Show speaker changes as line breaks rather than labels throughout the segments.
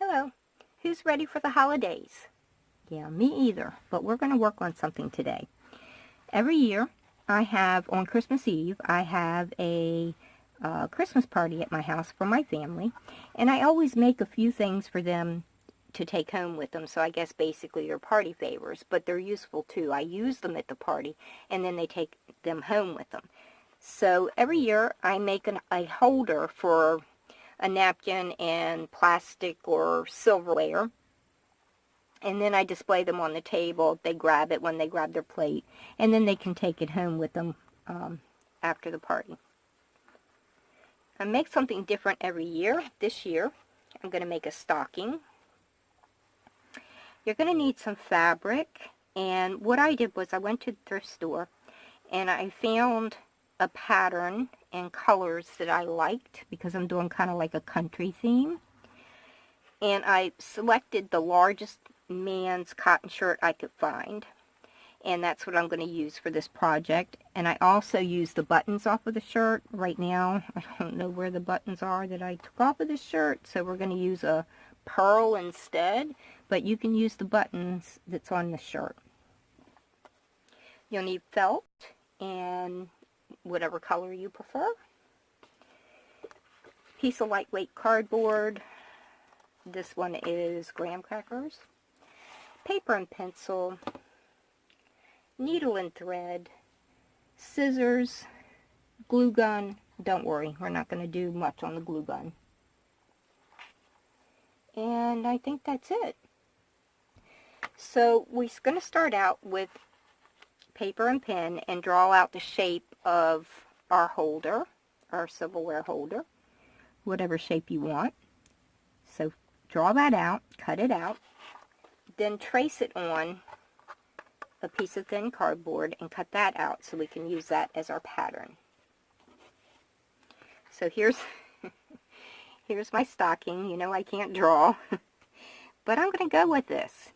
Hello. Who's ready for the holidays? Yeah, me either, but we're going to work on something today. Every year, on Christmas Eve, I have a Christmas party at my house for my family, and I always make a few things for them to take home with them, so I guess basically they're party favors, but they're useful too. I use them at the party, and then they take them home with them. So every year, I make a holder for a napkin and plastic or silverware, and then I display them on the table. They grab it when they grab their plate, and then they can take it home with them after the party. I make something different every year. This year, I'm going to make a stocking. You're going to need some fabric, and what I did was I went to the thrift store, and I found a pattern and colors that I liked because I'm doing kind of like a country theme. And I selected the largest man's cotton shirt I could find, and that's what I'm going to use for this project. And I also used the buttons off of the shirt. Right now, I don't know where the buttons are that I took off of the shirt, so we're going to use a pearl instead, but you can use the buttons that's on the shirt. You'll need felt and whatever color you prefer. Piece of lightweight cardboard. This one is graham crackers. Paper and pencil. Needle and thread. Scissors. Glue gun. Don't worry, we're not going to do much on the glue gun. And I think that's it. So we're going to start out with paper and pen and draw out the shape of our holder, our silverware holder, whatever shape you want. So draw that out, cut it out, then trace it on a piece of thin cardboard and cut that out so we can use that as our pattern. So here's my stocking. You know I can't draw, but I'm going to go with this.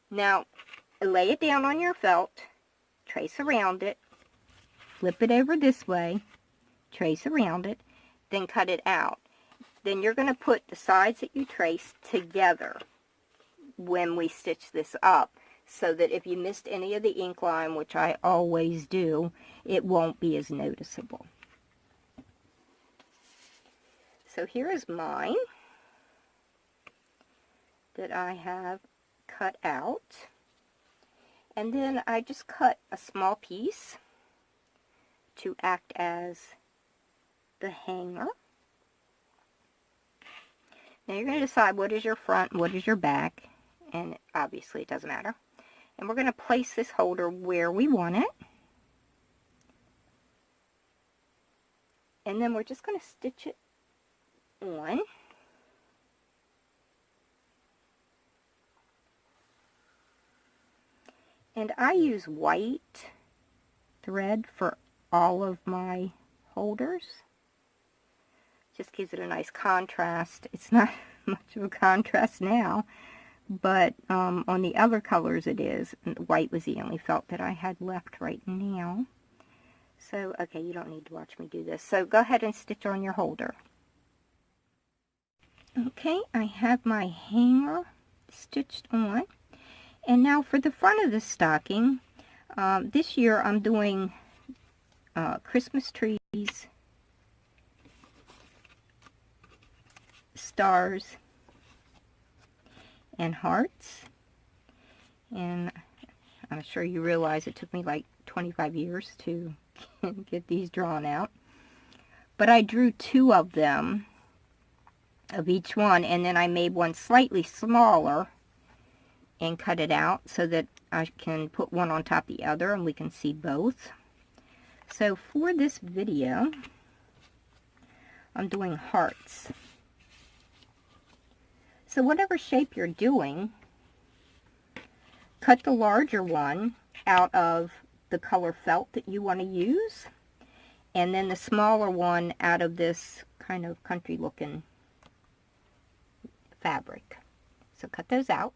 Now, lay it down on your felt, trace around it, flip it over this way, trace around it, then cut it out. Then you're going to put the sides that you traced together when we stitch this up, so that if you missed any of the ink line, which I always do, it won't be as noticeable. So here is mine that I have cut out. And then I just cut a small piece to act as the hanger. Now you're going to decide what is your front and what is your back, and obviously it doesn't matter. And we're going to place this holder where we want it. And then we're just going to stitch it on. And I use white thread for all of my holders. Just gives it a nice contrast. It's not much of a contrast now, but on the other colors it is. And white was the only felt that I had left right now. So, okay, you don't need to watch me do this. So go ahead and stitch on your holder. Okay, I have my hanger stitched on. And now for the front of the stocking, this year I'm doing Christmas trees, stars, and hearts. And I'm sure you realize it took me like 25 years to get these drawn out. But I drew 2 of them, of each one, and then I made one slightly smaller and cut it out so that I can put one on top of the other and we can see both. So for this video, I'm doing hearts. So whatever shape you're doing, cut the larger one out of the color felt that you want to use, and then the smaller one out of this kind of country looking fabric. So cut those out.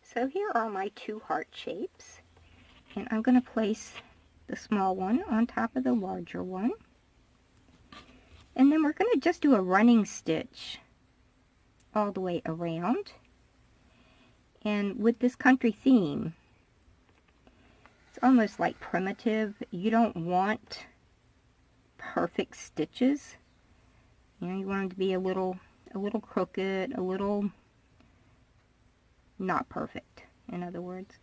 So here are my 2 heart shapes, and I'm going to place the small one on top of the larger one, and then we're going to just do a running stitch all the way around. And with this country theme, it's almost like primitive. You don't want perfect stitches. You know, you want them to be a little crooked, a little not perfect, in other words.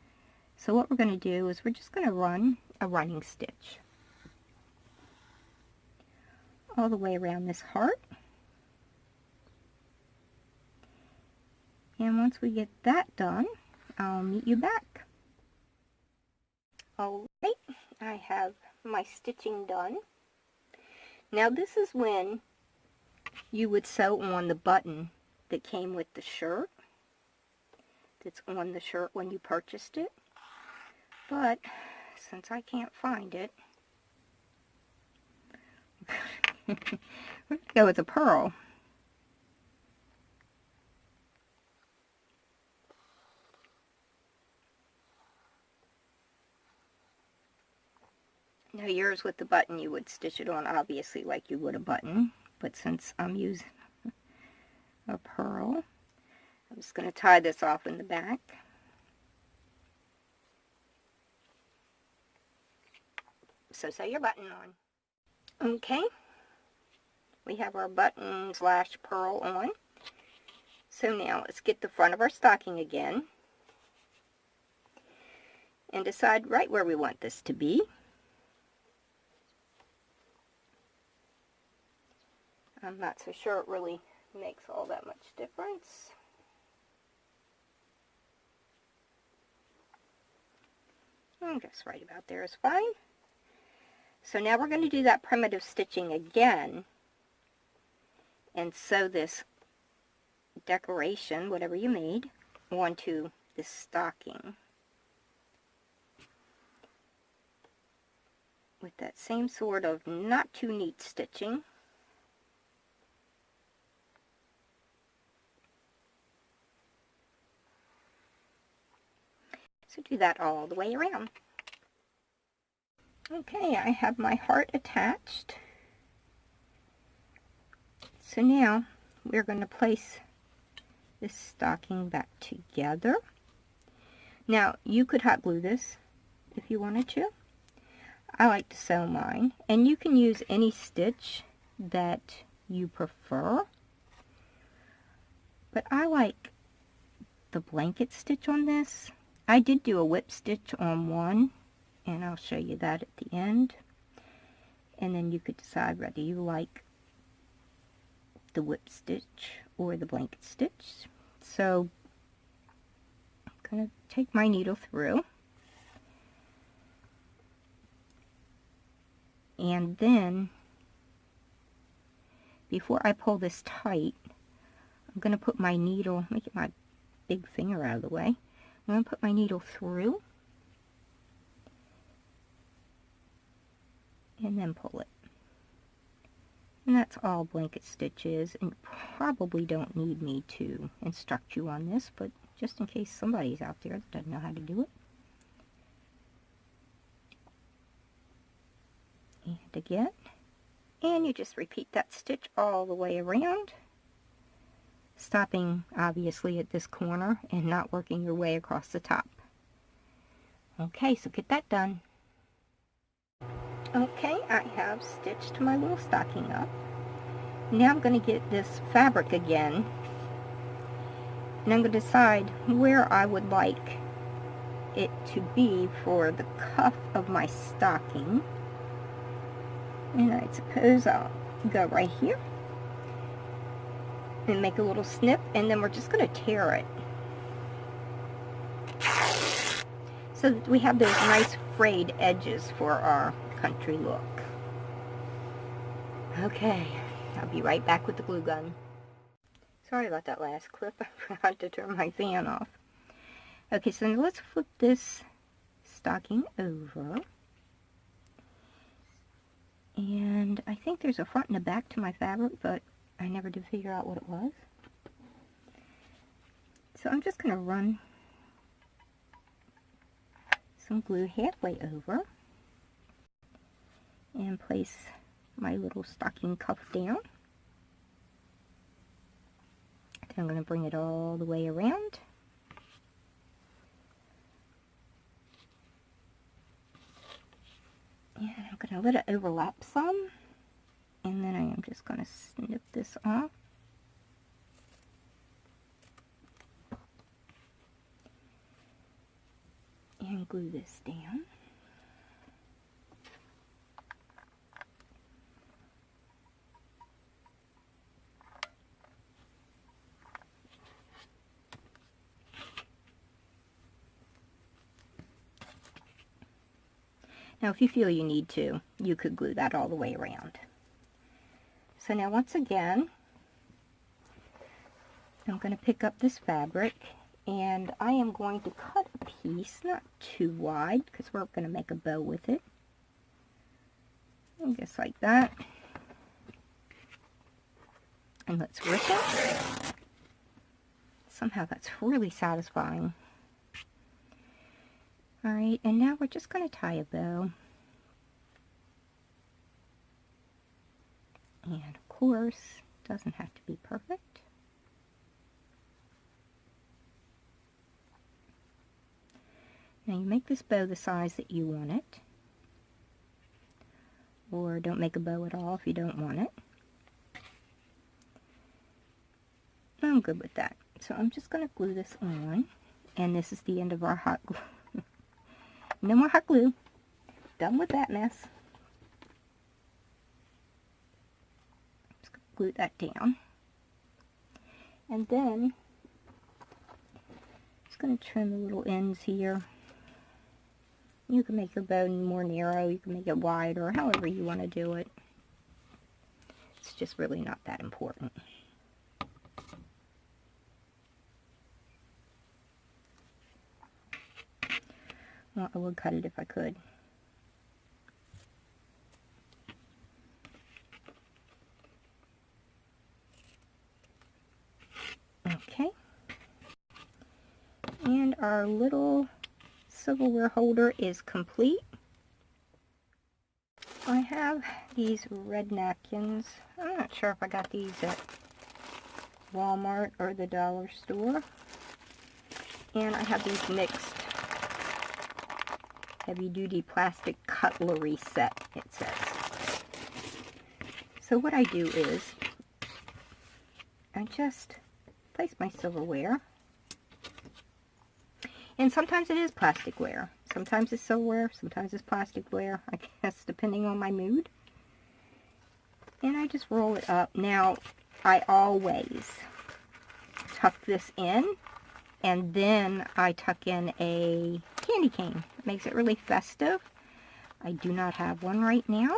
So what we're going to do is we're just going to run a running stitch all the way around this heart. And once we get that done, I'll meet you back. Alright, I have my stitching done. Now this is when you would sew on the button that came with the shirt, that's on the shirt when you purchased it. But since I can't find it, we're going to go with a pearl. Now yours with the button, you would stitch it on obviously like you would a button, but since I'm using a pearl, I'm just going to tie this off in the back. So sew your button on. Okay, we have our button slash pearl on. So now let's get the front of our stocking again and decide right where we want this to be. I'm not so sure it really makes all that much difference. Just right about there is fine. So now we're going to do that primitive stitching again and sew this decoration, whatever you made, onto this stocking with that same sort of not too neat stitching. So do that all the way around. Okay, I have my heart attached. So now we're going to place this stocking back together. Now you could hot glue this if you wanted to. I like to sew mine, and you can use any stitch that you prefer. But I like the blanket stitch on this. I did do a whip stitch on one, and I'll show you that at the end. And then you could decide whether you like the whip stitch or the blanket stitch. So I'm going to take my needle through. And then, before I pull this tight, I'm going to put my needle, let me get my big finger out of the way. I'm going to put my needle through and then pull it. And that's all blanket stitches, and you probably don't need me to instruct you on this, but just in case somebody's out there that doesn't know how to do it. And again, and you just repeat that stitch all the way around, stopping obviously at this corner and not working your way across the top. Okay, so get that done. Okay, I have stitched my little stocking up. Now I'm going to get this fabric again, and I'm going to decide where I would like it to be for the cuff of my stocking. And I suppose I'll go right here and make a little snip, and then we're just going to tear it so that we have those nice frayed edges for our country look. Okay, I'll be right back with the glue gun. Sorry about that last clip. I forgot to turn my fan off. Okay, so now let's flip this stocking over. And I think there's a front and a back to my fabric, but I never did figure out what it was. So I'm just going to run some glue halfway over and place my little stocking cuff down. I'm going to bring it all the way around. And I'm going to let it overlap some. And then I am just going to snip this off. And glue this down. Now, if you feel you need to, you could glue that all the way around. So now, once again, I'm going to pick up this fabric, and I am going to cut a piece, not too wide, because we're going to make a bow with it. And just like that. And let's rip it. Somehow that's really satisfying. Alright, and now we're just going to tie a bow. And of course, it doesn't have to be perfect. Now you make this bow the size that you want it. Or don't make a bow at all if you don't want it. I'm good with that. So I'm just going to glue this on. And this is the end of our hot glue. No more hot glue. Done with that mess. Just glue that down. And then, just going to trim the little ends here. You can make your bow more narrow. You can make it wide, or however you want to do it. It's just really not that important. Well, I would cut it if I could. Okay. And our little silverware holder is complete. I have these red napkins. I'm not sure if I got these at Walmart or the dollar store. And I have these mixed heavy-duty plastic cutlery set, it says. So what I do is I just place my silverware, and sometimes it is plasticware, sometimes it's silverware, sometimes it's plasticware, I guess depending on my mood, and I just roll it up. Now I always tuck this in, and then I tuck in a candy cane. It makes it really festive. I do not have one right now.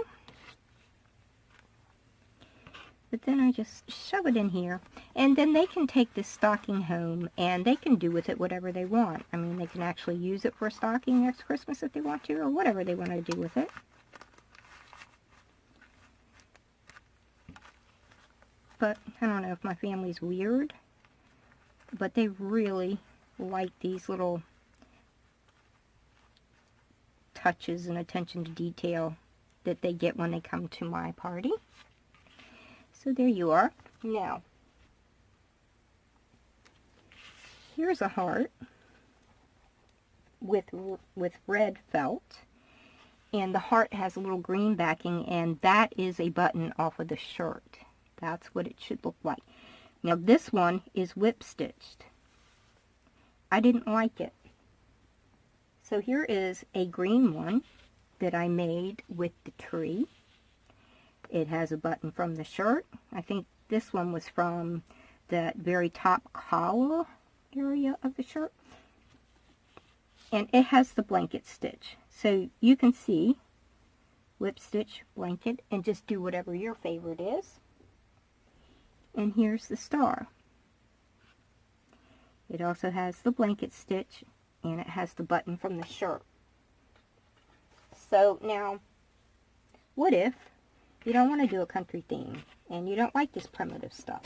But then I just shove it in here. And then they can take this stocking home and they can do with it whatever they want. I mean, they can actually use it for a stocking next Christmas if they want to, or whatever they want to do with it. But I don't know if my family's weird, but they really like these little touches and attention to detail that they get when they come to my party. So there you are. Now, here's a heart with red felt, and the heart has a little green backing, and that is a button off of the shirt. That's what it should look like. Now this one is whip stitched. I didn't like it. So here is a green one that I made with the tree. It has a button from the shirt. I think this one was from that very top collar area of the shirt. And it has the blanket stitch. So you can see whip stitch, blanket, and just do whatever your favorite is. And here's the star. It also has the blanket stitch, and it has the button from the shirt. So now, what if you don't want to do a country theme, and you don't like this primitive stuff?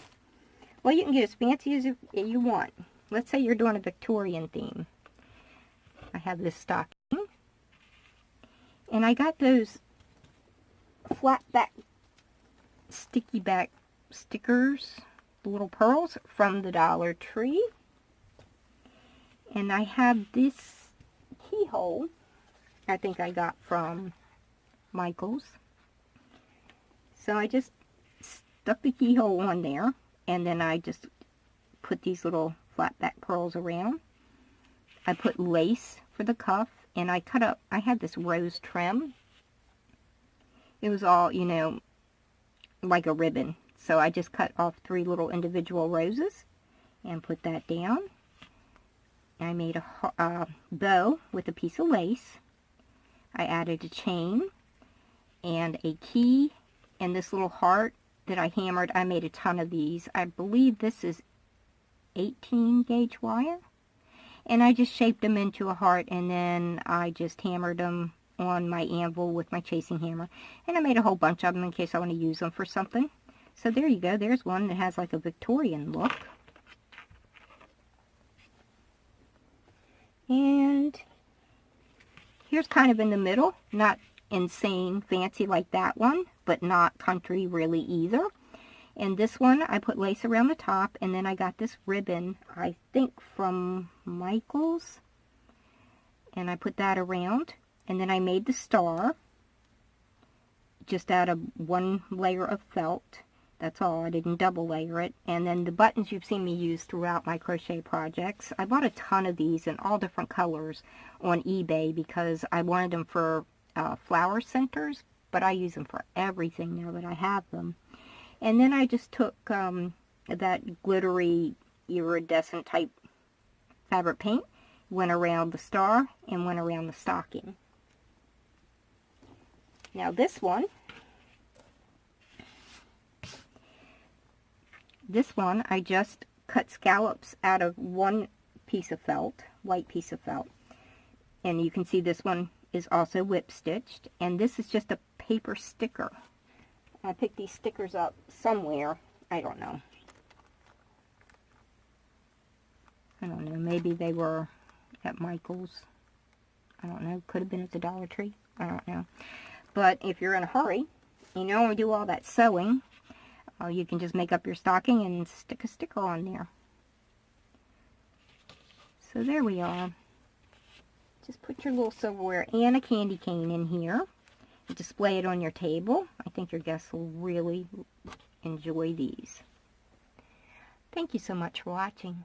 Well, you can get as fancy as you want. Let's say you're doing a Victorian theme. I have this stocking, and I got those flat back, sticky back stickers the little pearls from the Dollar Tree. And I have this keyhole I think I got from Michael's. So I just stuck the keyhole on there, and then I just put these little flat back pearls around. I put lace for the cuff, and I cut up, I had this rose trim. It was all, you know, like a ribbon. So I just cut off 3 little individual roses and put that down. I made a bow with a piece of lace. I added a chain and a key and this little heart that I hammered. I made a ton of these. I believe this is 18 gauge wire. And I just shaped them into a heart, and then I just hammered them on my anvil with my chasing hammer. And I made a whole bunch of them in case I want to use them for something. So there you go. There's one that has like a Victorian look. And here's kind of in the middle. Not insane fancy like that one, but not country really either. And this one, I put lace around the top, and then I got this ribbon, I think from Michael's. And I put that around, and then I made the star just out of 1 layer of felt. That's all. I didn't double layer it. And then the buttons you've seen me use throughout my crochet projects. I bought a ton of these in all different colors on eBay because I wanted them for flower centers, but I use them for everything now that I have them. And then I just took that glittery iridescent type fabric paint, went around the star, and went around the stocking. Now this one I just cut scallops out of 1 piece of felt, white piece of felt. And you can see this one is also whip stitched. And this is just a paper sticker. I picked these stickers up somewhere. I don't know. Maybe they were at Michael's. I don't know. Could have been at the Dollar Tree. I don't know. But if you're in a hurry, you don't want to do all that sewing, you can just make up your stocking and stick a sticker on there. So there we are. Just put your little silverware and a candy cane in here. Display it on your table. I think your guests will really enjoy these. Thank you so much for watching.